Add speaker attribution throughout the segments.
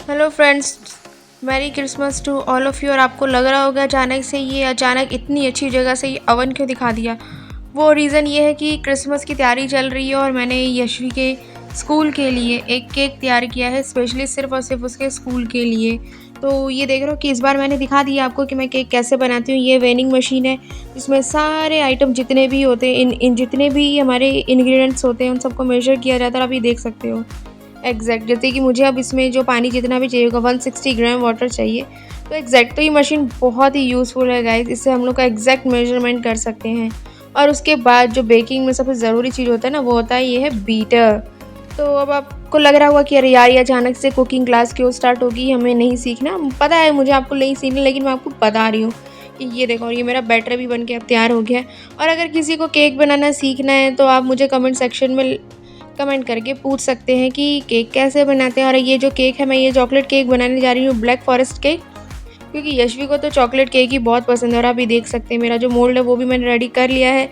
Speaker 1: Hello friends, merry Christmas to all of you. और आपको लग रहा होगा अचानक इतनी अच्छी जगह से ये ओवन क्यों दिखा दिया। वो रीज़न ये है कि क्रिसमस की तैयारी चल रही है और मैंने यशवी के स्कूल के लिए एक केक तैयार किया है, स्पेशली सिर्फ़ और सिर्फ उसके स्कूल के लिए। तो ये देख रहे हो कि इस बार मैंने दिखा दिया आपको कि मैं केक कैसे बनाती हूँ। ये वेनिंग मशीन है, जिसमें सारे आइटम जितने भी होते हैं, इन जितने भी हमारे इंग्रेडिएंट्स होते हैं उन सबको मेज़र किया जाता है और आप ये देख सकते हो। जैसे कि मुझे अब इसमें जो पानी जितना भी चाहिए होगा 160 ग्राम वाटर चाहिए। तो ये मशीन बहुत ही यूज़फुल है गाइस। इससे हम लोग का एग्जैक्ट मेजरमेंट कर सकते हैं। और उसके बाद जो बेकिंग में सबसे ज़रूरी चीज़ होता है ना, वो होता है ये है बीटर। तो अब आपको लग रहा होगा कि अरे यार, ये अचानक से कुकिंग क्लास क्यों स्टार्ट होगी, हमें नहीं सीखना। पता है मुझे आपको नहीं सीखना, लेकिन मैं आपको बता रही हूँ कि ये देखो, ये मेरा बैटर भी बन के अब तैयार हो गया है। और अगर किसी को केक बनाना सीखना है तो आप मुझे कमेंट सेक्शन में कमेंट करके पूछ सकते हैं कि केक कैसे बनाते हैं। और ये जो केक है, मैं ये चॉकलेट केक बनाने जा रही हूँ, ब्लैक फॉरेस्ट केक, क्योंकि यशवी को तो चॉकलेट केक ही बहुत पसंद है। और आप ये देख सकते हैं मेरा जो मोल्ड है वो भी मैंने रेडी कर लिया है,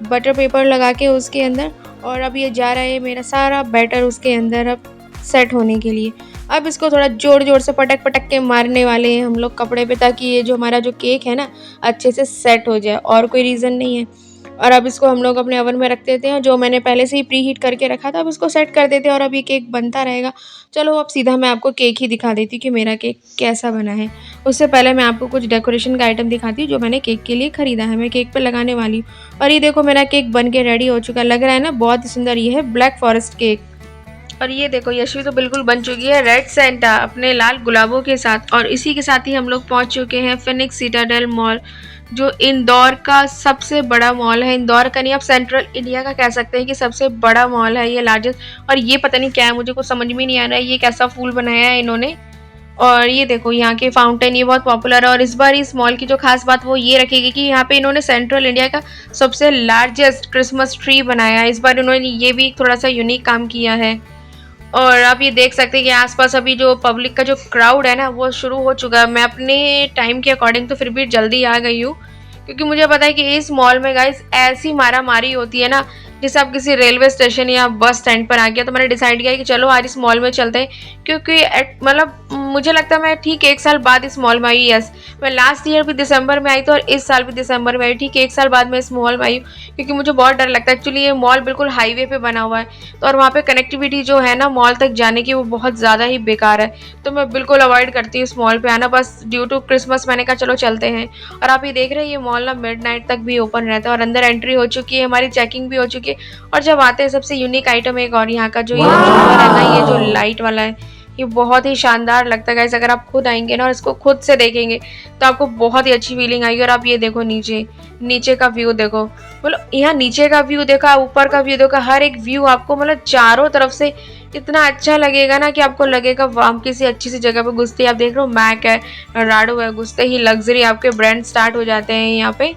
Speaker 1: बटर पेपर लगा के उसके अंदर। और अब ये जा रहा है मेरा सारा बैटर उसके अंदर अब सेट होने के लिए। अब इसको थोड़ा ज़ोर ज़ोर से पटक पटक के मारने वाले हैं हम लोग कपड़े पे, ताकि ये जो हमारा जो केक है ना, अच्छे से सेट हो जाए, और कोई रीज़न नहीं है। और अब इसको हम लोग अपने ओवन में रख देते हैं, जो मैंने पहले से ही प्री हीट करके रखा था। अब इसको सेट कर देते हैं और अब ये केक बनता रहेगा। चलो अब सीधा मैं आपको केक ही दिखा देती हूँ कि मेरा केक कैसा बना है। उससे पहले मैं आपको कुछ डेकोरेशन का आइटम दिखाती हूँ जो मैंने केक के लिए ख़रीदा है, मैं केक पे लगाने वाली हूँ। और ये देखो, मेरा केक बन के रेडी हो चुका है। लग रहा है ना बहुत ही सुंदर। ये है ब्लैक फॉरेस्ट केक। और ये देखो, यशवी तो बिल्कुल बन चुकी है रेड सेंटा अपने लाल गुलाबों के साथ। और इसी के साथ ही हम लोग पहुंच चुके हैं फिनिक्स सिटाडेल मॉल, जो इंदौर का सबसे बड़ा मॉल है। इंदौर का नहीं, आप सेंट्रल इंडिया का कह सकते हैं कि सबसे बड़ा मॉल है ये, लार्जेस्ट। और ये पता नहीं क्या है, मुझे कुछ समझ में नहीं आ रहा है ये कैसा फूल बनाया है इन्होंने। और ये देखो, यहाँ के फाउंटेन ये बहुत पॉपुलर है। और इस बार इस मॉल की जो खास बात वो ये रखेगी कि यहाँ पे इन्होंने सेंट्रल इंडिया का सबसे लार्जेस्ट क्रिसमस ट्री बनाया है। इस बार इन्होंने ये भी थोड़ा सा यूनिक काम किया है। और आप ये देख सकते हैं कि आसपास अभी जो पब्लिक का जो क्राउड है ना, वो शुरू हो चुका है। मैं अपने टाइम के अकॉर्डिंग तो फिर भी जल्दी आ गई हूँ, क्योंकि मुझे पता है कि इस मॉल में गाइस ऐसी मारा मारी होती है ना, जैसे आप किसी रेलवे स्टेशन या बस स्टैंड पर आ गया। तो मैंने डिसाइड किया कि चलो आज इस मॉल में चलते हैं, क्योंकि मतलब मुझे लगता है मैं ठीक 1 साल बाद इस मॉल में आई। यस, मैं लास्ट ईयर भी दिसंबर में आई थी और इस साल भी दिसंबर में आई। ठीक 1 साल बाद मैं इस मॉल में आई हूँ, क्योंकि मुझे बहुत डर लगता है। एक्चुअली ये मॉल बिल्कुल हाईवे पे बना हुआ है, तो और वहाँ पे कनेक्टिविटी जो है ना मॉल तक जाने की, वो बहुत ज़्यादा ही बेकार है। तो मैं बिल्कुल अवॉइड करती हूँ इस मॉल पे आना। बस ड्यू टू क्रिसमस मैंने कहा चलो चलते हैं। और आप ये देख रहे हैं ये मॉल ना मिडनाइट तक भी ओपन रहता है। और अंदर एंट्री हो चुकी है, हमारी चेकिंग भी हो चुकी है। और जब आते हैं सबसे यूनिक आइटम एक और, यहाँ का जो ये झूमर है ना, ये जो लाइट वाला है, ये बहुत ही शानदार लगता है गाइस। अगर आप खुद आएंगे ना और इसको खुद से देखेंगे तो आपको बहुत ही अच्छी फीलिंग आएगी। और आप ये देखो, नीचे नीचे का व्यू देखो, मतलब यहाँ नीचे का व्यू देखा, ऊपर का व्यू देखा, हर एक व्यू आपको मतलब चारों तरफ से इतना अच्छा लगेगा ना कि आपको लगेगा वाह, हम किसी अच्छी सी जगह पे घुसते ही। आप देख रहे हो मैक है, राडो है, घुसते ही लग्जरी आपके ब्रांड स्टार्ट हो जाते हैं यहाँ पे।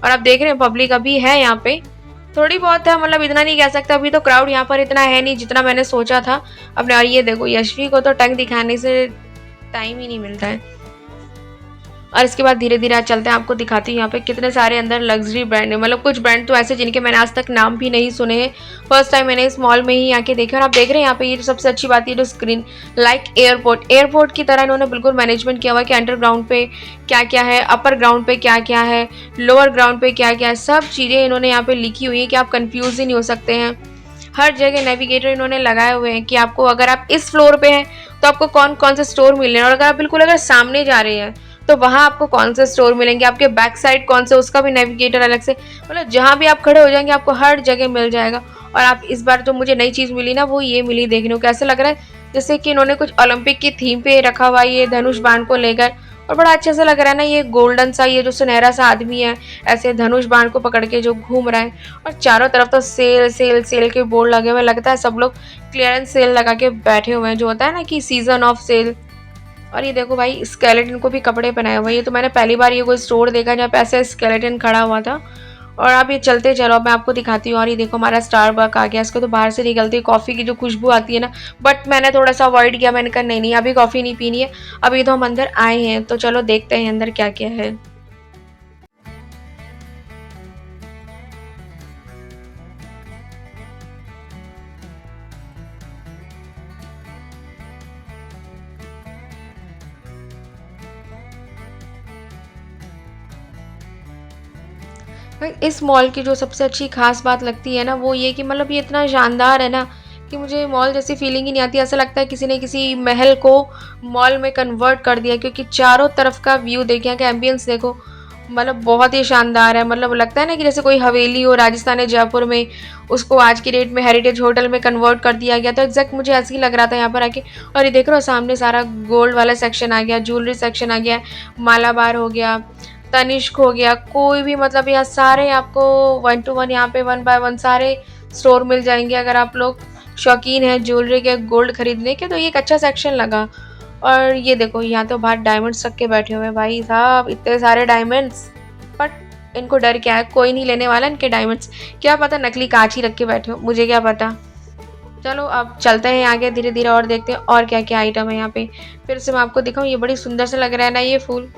Speaker 1: और आप देख रहे हैं पब्लिक अभी है यहाँ पे, थोड़ी बहुत है, मतलब इतना नहीं कह सकता। अभी तो क्राउड यहाँ पर इतना है नहीं जितना मैंने सोचा था अपने। और ये देखो, यशवी को तो टंग दिखाने से टाइम ही नहीं मिलता है। और इसके बाद धीरे धीरे आज चलते हैं, आपको दिखाती हूँ यहाँ पे कितने सारे अंदर लग्जरी ब्रांड है। मतलब कुछ ब्रांड तो ऐसे जिनके मैंने आज तक नाम भी नहीं सुने हैं, फर्स्ट टाइम मैंने इस मॉल में ही आके देखे। और आप देख रहे हैं यहाँ पे, ये जो सबसे अच्छी बात है, जो स्क्रीन लाइक एयरपोर्ट की तरह इन्होंने बिल्कुल मैनेजमेंट किया हुआ है कि अंडरग्राउंड पे क्या क्या है, अपर ग्राउंड पे क्या क्या है, लोअर ग्राउंड पे क्या क्या है, सब चीज़ें इन्होंने यहाँ पे लिखी हुई है कि आप कन्फ्यूज ही नहीं हो सकते हैं। हर जगह नेविगेटर इन्होंने लगाए हुए हैं कि आपको, अगर आप इस फ्लोर पे हैं तो आपको कौन कौन से स्टोर मिल रहे हैं, और अगर आप बिल्कुल अगर सामने जा रहे हैं तो वहाँ आपको कौन से स्टोर मिलेंगे, आपके बैक साइड कौन से, उसका भी नेविगेटर अलग से। मतलब जहाँ भी आप खड़े हो जाएंगे आपको हर जगह मिल जाएगा। और आप इस बार जो मुझे नई चीज़ मिली ना, वो ये मिली, देखने को कैसे लग रहा है जैसे कि इन्होंने कुछ ओलंपिक की थीम पे रखा हुआ है ये धनुष बाण को लेकर। और बड़ा अच्छा सा लग रहा है ना, ये गोल्डन सा, ये जो सुनहरा सा आदमी है ऐसे धनुष बाण को पकड़ के जो घूम रहा है। और चारों तरफ तो सेल सेल सेल के बोर्ड लगे हुए, लगता है सब लोग क्लियरेंस सेल लगा के बैठे हुए हैं, जो होता है ना कि सीजन ऑफ सेल। और ये देखो भाई, स्केलेटन को भी कपड़े पहनाए हुए हैं। ये तो मैंने पहली बार ये कोई स्टोर देखा जहाँ पे ऐसे स्केलेटन खड़ा हुआ था। और आप ये चलते चलो, मैं आपको दिखाती हूँ। और ये देखो, हमारा स्टारबक आ गया। इसको तो बाहर से निकलती कॉफ़ी की जो खुशबू आती है ना, बट मैंने थोड़ा सा अवॉइड किया। मैंने कहा नहीं नहीं, अभी कॉफ़ी नहीं पीनी है, अभी तो हम अंदर आए हैं, तो चलो देखते हैं अंदर क्या क्या है। इस मॉल की जो सबसे अच्छी ख़ास बात लगती है ना, वो ये कि मतलब ये इतना शानदार है ना कि मुझे मॉल जैसी फीलिंग ही नहीं आती। ऐसा लगता है किसी ने किसी महल को मॉल में कन्वर्ट कर दिया, क्योंकि चारों तरफ का व्यू देखिए, यहाँ का एम्बियंस देखो, मतलब बहुत ही शानदार है। मतलब लगता है ना कि जैसे कोई हवेली हो राजस्थान या जयपुर में, उसको आज की डेट में हेरिटेज होटल में कन्वर्ट कर दिया गया। तो एग्जैक्ट मुझे ऐसे ही लग रहा था यहाँ पर आके। और ये देख रहे हो सामने सारा गोल्ड वाला सेक्शन आ गया, ज्वेलरी सेक्शन आ गया, मालाबार हो गया, तनिष्क हो गया, कोई भी मतलब यहाँ सारे आपको 1 to 1 यहाँ पे 1 by 1 सारे स्टोर मिल जाएंगे। अगर आप लोग शौकीन हैं ज्वेलरी के, गोल्ड खरीदने के, तो ये एक अच्छा सेक्शन लगा। और ये देखो यहाँ तो बाहर डायमंड्स रख के बैठे हुए हैं भाई साहब, इतने सारे डायमंड्स। बट इनको डर क्या है, कोई नहीं लेने वाला इनके डायमंड्स। क्या पता नकली कांच ही रख के बैठे हो, मुझे क्या पता। चलो अब चलते हैं आगे धीरे धीरे और देखते हैं और क्या क्या आइटम है यहाँ पे। फिर से मैं आपको दिखाऊँ, ये बड़ी सुंदर से लग रहा है ना ये फूल।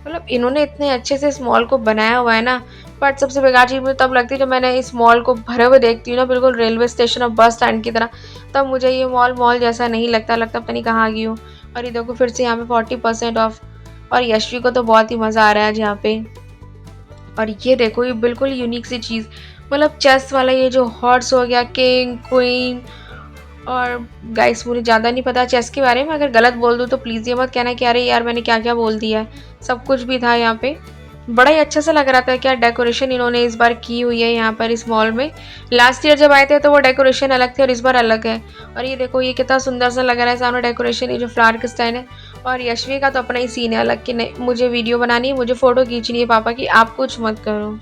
Speaker 1: मतलब इन्होंने इतने अच्छे से इस मॉल को बनाया हुआ है ना। बट सबसे बेकार चीज़ मुझे तब लगती है जब मैंने इस मॉल को भरे हुए देखती हूँ ना, बिल्कुल रेलवे स्टेशन और बस स्टैंड की तरह, तब मुझे ये मॉल मॉल जैसा नहीं लगता। लगता पता नहीं कहाँ आ गई हूँ। और ये देखो फिर से यहाँ पे 40% ऑफ। और यशवी को तो बहुत ही मज़ा आ रहा है आज यहाँ पे। और ये देखो ये बिल्कुल यूनिक सी चीज़, मतलब चेस वाला ये जो हॉर्स हो गया, किंग क्वीन। और गाइस मुझे ज़्यादा नहीं पता चेस के बारे में, अगर गलत बोल दूँ तो प्लीज़ ये मत कहना कि अरे यार मैंने क्या क्या बोल दिया है। सब कुछ भी था यहाँ पे। बड़ा ही अच्छा सा लग रहा था। क्या डेकोरेशन इन्होंने इस बार की हुई है यहाँ पर इस मॉल में। लास्ट ईयर जब आए थे तो वो डेकोरेशन अलग थे और इस बार अलग है। और ये देखो ये कितना सुंदर सा लग रहा है सामने डेकोरेशन, ये जो फ्लावर का स्टैंड है। और यशवी का तो अपना ही सीन है अलग कि नहीं मुझे वीडियो बनानी है, मुझे फ़ोटो खींचनी है पापा की, आप कुछ मत करो।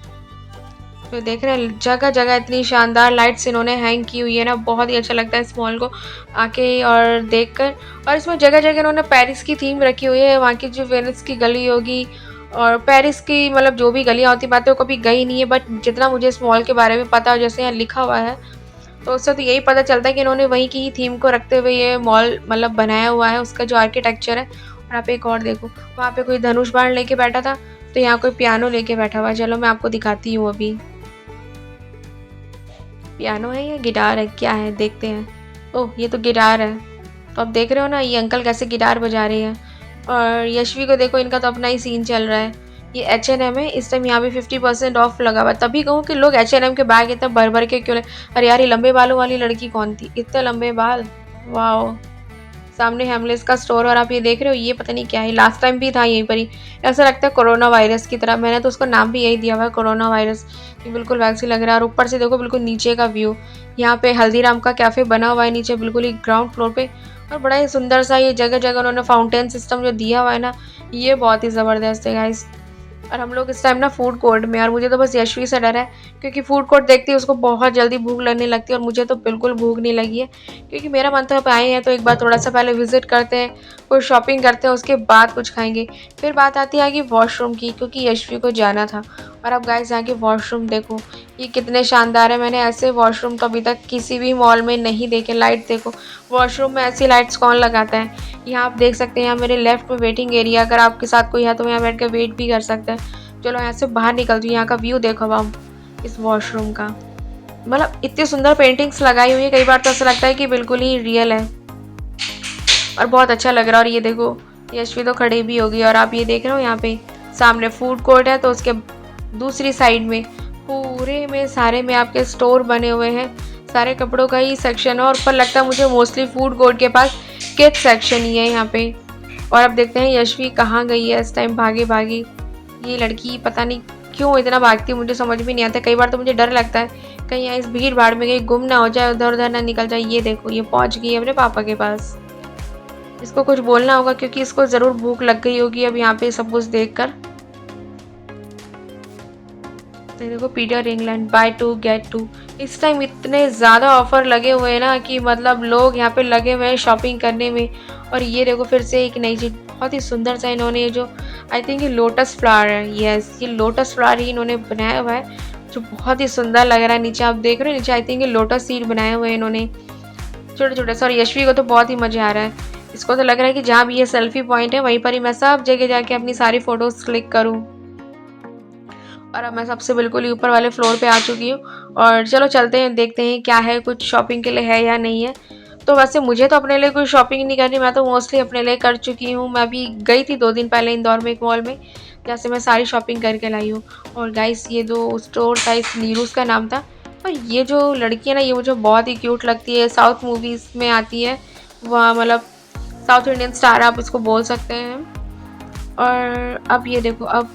Speaker 1: तो देख रहे हैं जगह जगह इतनी शानदार लाइट्स इन्होंने हैंग की हुई है ना, बहुत ही अच्छा लगता है इस मॉल को आके और देखकर। और इसमें जगह जगह इन्होंने पेरिस की थीम रखी हुई है, वहाँ की जो वेनिस की गली होगी और पेरिस की मतलब जो भी गलियाँ होती, बातें कभी गई नहीं है, बट जितना मुझे इस मॉल के बारे में पता है जैसे यहाँ लिखा हुआ है, तो उससे तो यही पता चलता है कि इन्होंने वहीं की ही थीम को रखते हुए ये मॉल मतलब बनाया हुआ है, उसका जो आर्किटेक्चर है। और आप एक और देखो, वहाँ पे कोई धनुष बाण लेके बैठा था, तो यहाँ कोई पियानो लेके बैठा हुआ है। चलो मैं आपको दिखाती हूँ अभी। पियानो है या गिटार है, क्या है देखते हैं। ओह ये तो गिटार है। तो आप देख रहे हो ना ये अंकल कैसे गिटार बजा रहे हैं। और यशवी को देखो, इनका तो अपना ही सीन चल रहा है। ये H&M है, इस टाइम यहाँ पे 50% ऑफ लगा हुआ है। तभी कहूँ कि लोग H&M के बैग इतना भर भर के क्यों ले। अरे यार ये लंबे बालों वाली लड़की कौन थी, इतने लंबे बाल, वाह। सामने हेमलेस का स्टोर और आप ये देख रहे हो, ये पता नहीं क्या है, लास्ट टाइम भी था यहीं पर ही। ऐसा लगता है कोरोना वायरस की तरह, मैंने तो उसको नाम भी यही दिया हुआ है कोरोना वायरस। ये बिल्कुल वैसे लग रहा है। और ऊपर से देखो बिल्कुल नीचे का व्यू, यहाँ पे हल्दीराम का कैफ़े बना हुआ है नीचे बिल्कुल ही ग्राउंड फ्लोर पे। और बड़ा ही सुंदर सा ये जगह जगह उन्होंने फाउंटेन सिस्टम जो दिया हुआ है ना, ये बहुत ही ज़बरदस्त है गाइस। और हम लोग इस टाइम ना फूड कोर्ट में, और मुझे तो बस यशवी से डर है क्योंकि फूड कोर्ट देखती है उसको बहुत जल्दी भूख लगने लगती है, और मुझे तो बिल्कुल भूख नहीं लगी है। क्योंकि मेरा मन तो अब आए हैं तो एक बार थोड़ा सा पहले विजिट करते हैं, कुछ शॉपिंग करते हैं, उसके बाद कुछ खाएंगे। फिर बात आती है कि वॉशरूम की, क्योंकि यशवी को जाना था। और अब गाइस यहाँ के वॉशरूम देखो, ये कितने शानदार है। मैंने ऐसे वॉशरूम तो अभी तक किसी भी मॉल में नहीं देखे। लाइट देखो, वॉशरूम में ऐसी लाइट्स कौन लगाता है। यहाँ आप देख सकते हैं, यहाँ मेरे लेफ्ट में वेटिंग एरिया, अगर आपके साथ कोई है तो यहाँ बैठ कर वेट भी कर सकते हैं। चलो यहाँ से बाहर निकलती हूँ, यहाँ का व्यू देखो अब इस वॉशरूम का। मतलब इतनी सुंदर पेंटिंग्स लगाई हुई है, कई बार तो ऐसा लगता है कि बिल्कुल ही रियल है और बहुत अच्छा लग रहा है। और ये देखो यशवी तो खड़ी भी होगी। और आप ये देख रहे हो यहाँ पे सामने फूड कोर्ट है, तो उसके दूसरी साइड में पूरे में सारे में आपके स्टोर बने हुए हैं, सारे कपड़ों का ही सेक्शन है। और ऊपर लगता है मुझे मोस्टली फूड कोर्ट के पास किड्स सेक्शन ही है यहाँ पे। और अब देखते हैं यशवी कहाँ गई है इस टाइम, भागी भागी। ये लड़की पता नहीं क्यों इतना भागती है, मुझे समझ भी नहीं आता। कई बार तो मुझे डर लगता है कहीं यहाँ इस भीड़ भाड़ में कहीं गुम ना हो जाए, उधर उधर ना निकल जाए। ये देखो ये पहुँच गई है अपने पापा के पास। इसको कुछ बोलना होगा क्योंकि इसको ज़रूर भूख लग गई होगी अब यहाँ पे सब कुछ देख कर। देखो पीटर इंग्लैंड बाय 2 गेट 2। इस टाइम इतने ज़्यादा ऑफर लगे हुए हैं ना कि मतलब लोग यहाँ पे लगे हुए हैं शॉपिंग करने में। और ये देखो फिर से एक नई चीज़, बहुत ही सुंदर सा इन्होंने ये जो आई थिंक ये लोटस फ्लावर है, यस ये लोटस फ्लावर ही इन्होंने बनाया हुआ है, जो बहुत ही सुंदर लग रहा है। नीचे आप देख रहे हो, नीचे आई थिंक ये लोटस सीड बनाए हुए हैं इन्होंने छोटे छोटे। सॉरी यशवी को तो बहुत ही मज़ा आ रहा है। इसको तो लग रहा है कि जहाँ भी ये सेल्फी पॉइंट है वहीं पर ही मैं सब जगह जाके अपनी सारी फ़ोटोज़ क्लिक करूँ। और अब मैं सबसे बिल्कुल ही ऊपर वाले फ्लोर पे आ चुकी हूँ। और चलो चलते हैं देखते हैं क्या है, कुछ शॉपिंग के लिए है या नहीं है। तो वैसे मुझे तो अपने लिए कोई शॉपिंग नहीं करनी, मैं तो मोस्टली अपने लिए कर चुकी हूँ। मैं अभी गई थी 2 दिन पहले इंदौर में एक मॉल में, जहाँ से मैं सारी शॉपिंग करके लाई हूँ। और गाइस ये जो स्टोर था इस नीरूज़ का नाम था। और ये जो लड़की है ना, ये मुझे बहुत ही क्यूट लगती है, साउथ मूवीज़ में आती है। वह मतलब साउथ इंडियन स्टार आप इसको बोल सकते हैं। और अब ये देखो, अब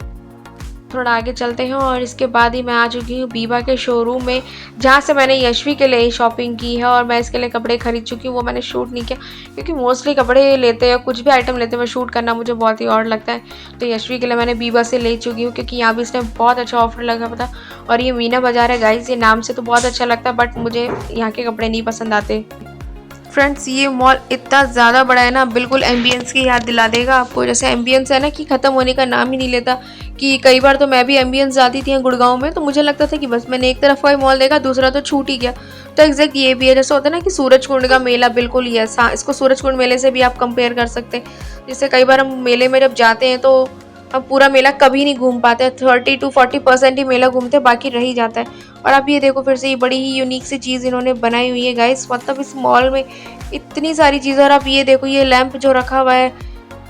Speaker 1: थोड़ा आगे चलते हैं और इसके बाद ही मैं आ चुकी हूँ बीबा के शोरूम में, जहाँ से मैंने यशवी के लिए शॉपिंग की है। और मैं इसके लिए कपड़े खरीद चुकी हूँ, वो मैंने शूट नहीं किया क्योंकि मोस्टली कपड़े लेते हैं, कुछ भी आइटम लेते हैं, शूट करना मुझे बहुत ही और लगता है। तो यशवी के लिए मैंने बीबा से ले चुकी हूँ क्योंकि यहाँ भी इसने बहुत अच्छा ऑफर लगा था। और ये मीना बाजार है गाइस, ये नाम से तो बहुत अच्छा लगता है बट मुझे यहाँ के कपड़े नहीं पसंद आते। फ्रेंड्स ये मॉल इतना ज़्यादा बड़ा है ना, बिल्कुल एम्बियंस की याद दिला देगा आपको। जैसे एम्बियंस है ना कि ख़त्म होने का नाम ही नहीं लेता। कि कई बार तो मैं भी एम्बियंस जाती थी गुड़गांव में, तो मुझे लगता था कि बस मैंने एक तरफ का ही मॉल देखा, दूसरा तो छूट ही गया। तो एग्जैक्ट ये भी है, जैसे होता है ना कि सूरज कुंड का मेला, बिल्कुल ही ऐसा। इसको सूरज कुंड मेले से भी आप कंपेयर कर सकते हैं। जैसे कई बार हम मेले में जब जाते हैं तो हम पूरा मेला कभी नहीं घूम पाते, 30 to 40% ही मेला घूमते, बाकी रह ही जाता है। और अब ये देखो फिर से ये बड़ी ही यूनिक सी चीज़ इन्होंने बनाई हुई है गाइस, मतलब इस मॉल में इतनी सारी चीज़ें। और आप ये देखो ये लैंप जो रखा हुआ है,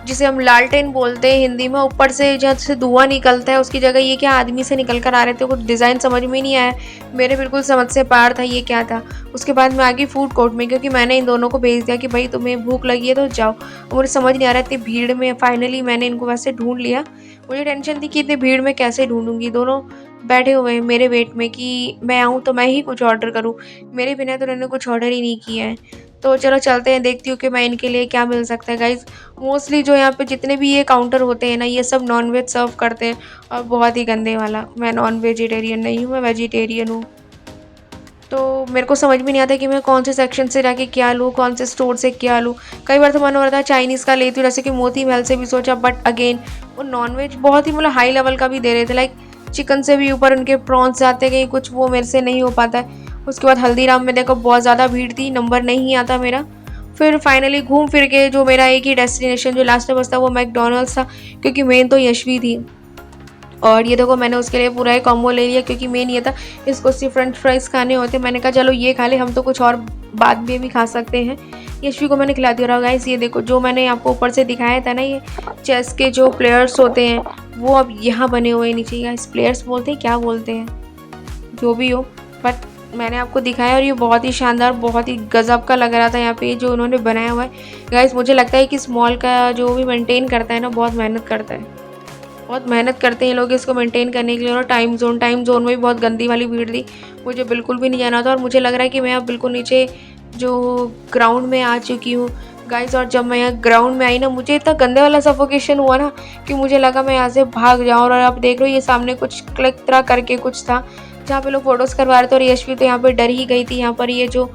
Speaker 1: जिसे हम लालटेन बोलते हैं हिंदी में, ऊपर से जहाँ से धुआं निकलता है उसकी जगह ये क्या आदमी से निकल कर आ रहे थे, कुछ डिज़ाइन समझ में नहीं आया मेरे, बिल्कुल समझ से पार था ये क्या था। उसके बाद मैं आ गई फूड कोर्ट में क्योंकि मैंने इन दोनों को भेज दिया कि भाई तुम्हें भूख लगी है तो जाओ। मुझे समझ नहीं आ रहा इतनी भीड़ में फाइनली मैंने इनको वैसे ढूंढ लिया। मुझे टेंशन थी कि इतनी भीड़ में कैसे ढूंढूंगी, दोनों बैठे हुए हैं मेरे वेट में कि मैं आऊँ तो मैं ही कुछ ऑर्डर करूँ, मेरे बिना तो उन्होंने कुछ ऑर्डर ही नहीं किया है। तो चलो चलते हैं, देखती हूँ कि मैं इनके लिए क्या मिल सकता है गाइज। मोस्टली जो यहाँ पे जितने भी ये काउंटर होते हैं ना, ये सब नॉनवेज सर्व करते हैं और बहुत ही गंदे वाला। मैं नॉन वेजिटेरियन नहीं हूँ, मैं वेजिटेरियन हूँ। तो मेरे को समझ में नहीं आता कि मैं कौन से सेक्शन से जाके क्या लूँ, कौन से स्टोर से क्या लूँ। कई बार तो मन हो रहा था चाइनीज़ का लेती हूँ, जैसे कि मोती महल से भी सोचा, बट अगेन वो नॉनवेज बहुत ही मतलब हाई लेवल का भी दे रहे थे, लाइक चिकन से भी ऊपर उनके प्रॉन्स जाते गए कुछ, वो मेरे से नहीं हो पाता है। उसके बाद हल्दीराम में देखो बहुत ज़्यादा भीड़ थी, नंबर नहीं आता मेरा। फिर फाइनली घूम फिर के जो मेरा एक ही डेस्टिनेशन जो लास्ट में बचता वो मैकडोनल्ड्स था, क्योंकि मेन तो यशवी थी। और ये देखो मैंने उसके लिए पूरा ही कॉम्बो ले लिया क्योंकि मेन ये था इसको सिर्फ फ्रेंच फ्राइज़ खाने होते। मैंने कहा चलो ये खा ले, हम तो कुछ और बाद में भी खा सकते हैं। यशवी को मैंने खिला दिया। रहा गाइस ये देखो जो मैंने आपको ऊपर से दिखाया था ना, ये चेस के जो प्लेयर्स होते हैं वो अब यहाँ बने हुए हैं नीचे। गाइस प्लेयर्स बोलते हैं क्या बोलते हैं जो भी हो, बट मैंने आपको दिखाया और ये बहुत ही शानदार, बहुत ही गजब का लग रहा था यहाँ पे जो उन्होंने बनाया हुआ है। गाइस मुझे लगता है कि इस मॉल का जो भी मेंटेन करता है ना, बहुत मेहनत करता है, बहुत मेहनत करते हैं लोग इसको मेंटेन करने के लिए। और टाइम जोन में भी बहुत गंदी वाली भीड़ थी, मुझे बिल्कुल भी नहीं जाना था। और मुझे लग रहा है कि मैं अब बिल्कुल नीचे जो ग्राउंड में आ चुकी हूँ गाइस। और जब मैं यहाँ ग्राउंड में आई ना, मुझे इतना गंदे वाला सफोकेशन हुआ ना कि मुझे लगा मैं यहाँ से भाग जाऊँ। और आप देख रहे हो ये सामने कुछ क्लिक तरह करके कुछ था जहाँ पे लोग फोटोज़ करवा रहे थे। और यशवी तो यहाँ पे डर ही गई थी। यहाँ पर ये जो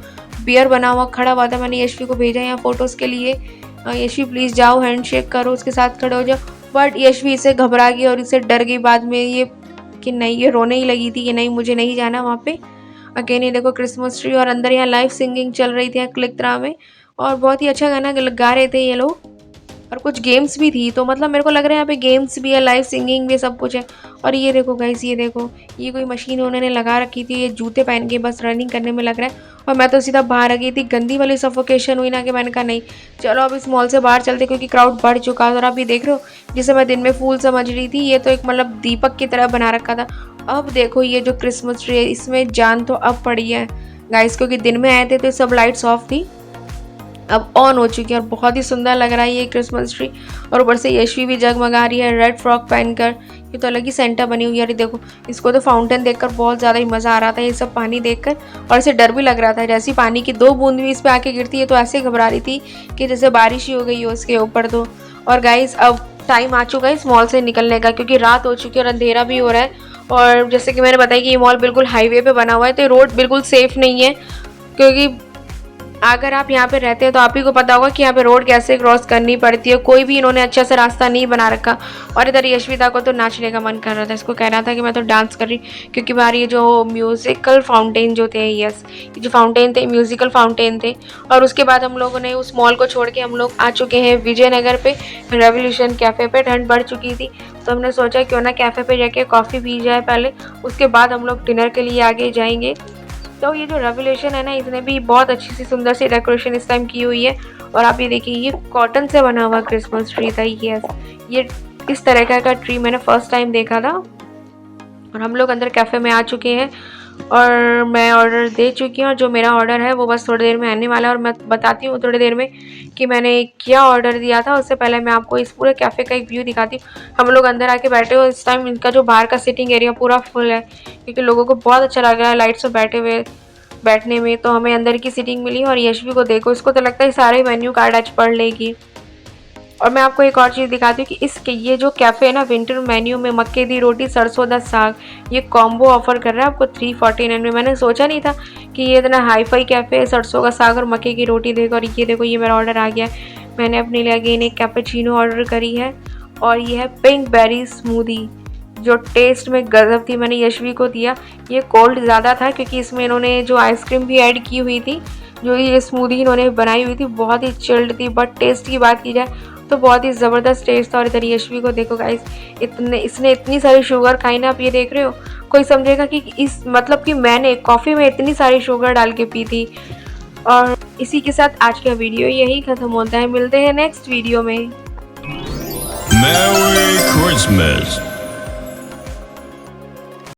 Speaker 1: बियर बना हुआ खड़ा हुआ था, मैंने यशवी को भेजा यहाँ फ़ोटोज़ के लिए, यशवी प्लीज़ जाओ हैंड शेक करो, उसके साथ खड़े हो जाओ। बट यशवी इससे घबरा गई और इससे डर गई बाद में ये कि नहीं, ये रोने ही लगी थी कि नहीं मुझे नहीं जाना वहाँ पे। अगेन ये देखो क्रिसमस ट्री और अंदर यहाँ लाइव सिंगिंग चल रही थी यहाँ क्लिकतरा में, और बहुत ही अच्छा गाना गा रहे थे ये लोग। और कुछ गेम्स भी थी, तो मतलब मेरे को लग रहा है यहाँ पे गेम्स भी है, लाइव सिंगिंग भी, सब कुछ है। और ये देखो गाइस, ये देखो ये कोई मशीन उन्होंने लगा रखी थी, ये जूते पहन के बस रनिंग करने में लग रहा है। और मैं तो सीधा बाहर आ गई थी, गंदी वाली सफोकेशन हुई ना कि मैंने कहा नहीं चलो अब इस मॉल से बाहर चलते, क्योंकि क्राउड बढ़ चुका है। और आप ये देख रहे हो जिसे मैं दिन में फूल समझ रही थी, ये तो एक मतलब दीपक की तरह बना रखा था। अब देखो ये जो क्रिसमस ट्री है इसमें जान तो अब पड़ी है गाइस, क्योंकि दिन में आए थे तो सब लाइट्स ऑफ थी, अब ऑन हो चुकी है और बहुत ही सुंदर लग रहा है ये क्रिसमस ट्री। और ऊपर से यशवी भी जगमगा रही है रेड फ्रॉक पहनकर, ये तो अलग ही सेंटा बनी हुई है। अरे देखो इसको तो फाउंटेन देखकर बहुत ज़्यादा ही मज़ा आ रहा था, ये सब पानी देखकर। और इसे डर भी लग रहा था, जैसी पानी की 2 बूंद भी इस पर आके गिरती है तो ऐसे घबरा रही थी कि जैसे बारिश ही हो गई हो उसके ऊपर तो। और गाइस अब टाइम आ चुका है इस मॉल से निकलने का, क्योंकि रात हो चुकी है और अंधेरा भी हो रहा है। और जैसे कि मैंने बताया कि ये मॉल बिल्कुल हाईवे पे बना हुआ है, तो रोड बिल्कुल सेफ़ नहीं है, क्योंकि अगर आप यहाँ पे रहते हैं तो आप ही को पता होगा कि यहाँ पे रोड कैसे क्रॉस करनी पड़ती है। कोई भी इन्होंने अच्छा सा रास्ता नहीं बना रखा। और इधर यशविता को तो नाचने का मन कर रहा था, इसको कह रहा था कि मैं तो डांस कर रही, क्योंकि बाहर ये जो म्यूज़िकल फाउंटेन जो थे, यस ये जो फाउंटेन थे म्यूज़िकल फाउंटेन थे। और उसके बाद हम लोगों ने उस मॉल को छोड़ के हम लोग आ चुके हैं विजयनगर पे रेवोल्यूशन कैफ़े पे। ठंड बढ़ चुकी थी तो हमने सोचा क्यों ना कैफ़े पे जाके कॉफ़ी पी जाए पहले, उसके बाद हम लोग डिनर के लिए आगे जाएंगे। तो ये जो रेवोल्यूशन है ना, इसने भी बहुत अच्छी सी सुंदर सी डेकोरेशन इस टाइम की हुई है। और आप ये देखिए, ये कॉटन से बना हुआ क्रिसमस ट्री था। ये इस तरह का ट्री मैंने फर्स्ट टाइम देखा था। और हम लोग अंदर कैफ़े में आ चुके हैं और मैं ऑर्डर दे चुकी हूँ, और जो मेरा ऑर्डर है वो बस थोड़ी देर में आने वाला है। और मैं बताती हूँ थोड़ी देर में कि मैंने क्या ऑर्डर दिया था। उससे पहले मैं आपको इस पूरे कैफ़े का एक व्यू दिखाती हूँ। हम लोग अंदर आके बैठे हो, इस टाइम इनका जो बाहर का सिटिंग एरिया पूरा फुल है, क्योंकि लोगों को बहुत अच्छा लग रहा है लाइट्स में बैठने में। तो हमें अंदर की सीटिंग मिली। और यशवी को देखो, इसको तो लगता है सारे मेन्यू कार्ड आज पढ़ लेगी। और मैं आपको एक और चीज़ दिखाती हूँ कि इसके ये जो कैफ़े है ना, विंटर मेन्यू में मक्के दी रोटी सरसों दा साग, ये कॉम्बो ऑफर कर रहा है आपको 349 में। मैंने सोचा नहीं था कि ये इतना हाई फाई कैफ़े है, सरसों का साग और मक्के की रोटी देगा। और ये देखो, ये मेरा ऑर्डर आ गया है। मैंने अपने लिए अगेन एक कैपेचिनो ऑर्डर करी है, और ये है पिंक बेरी स्मूदी, जो टेस्ट में गजब थी। मैंने यशवी को दिया। ये कोल्ड ज़्यादा था क्योंकि इसमें इन्होंने जो आइसक्रीम भी ऐड की हुई थी, जो ये स्मूदी इन्होंने बनाई हुई थी, बहुत ही चिल्ड थी। बट टेस्ट की बात की जाए तो बहुत ही ज़बरदस्त टेस्ट था। और इधर यशवी को देखो गाइस, इसने इतनी सारी शुगर खाई ना, आप ये देख रहे हो। कोई समझेगा कि इस मतलब कि मैंने कॉफ़ी में इतनी सारी शुगर डाल के पी थी। और इसी के साथ आज का वीडियो यही ख़त्म होता है। मिलते हैं नेक्स्ट वीडियो में।
Speaker 2: Merry Christmas.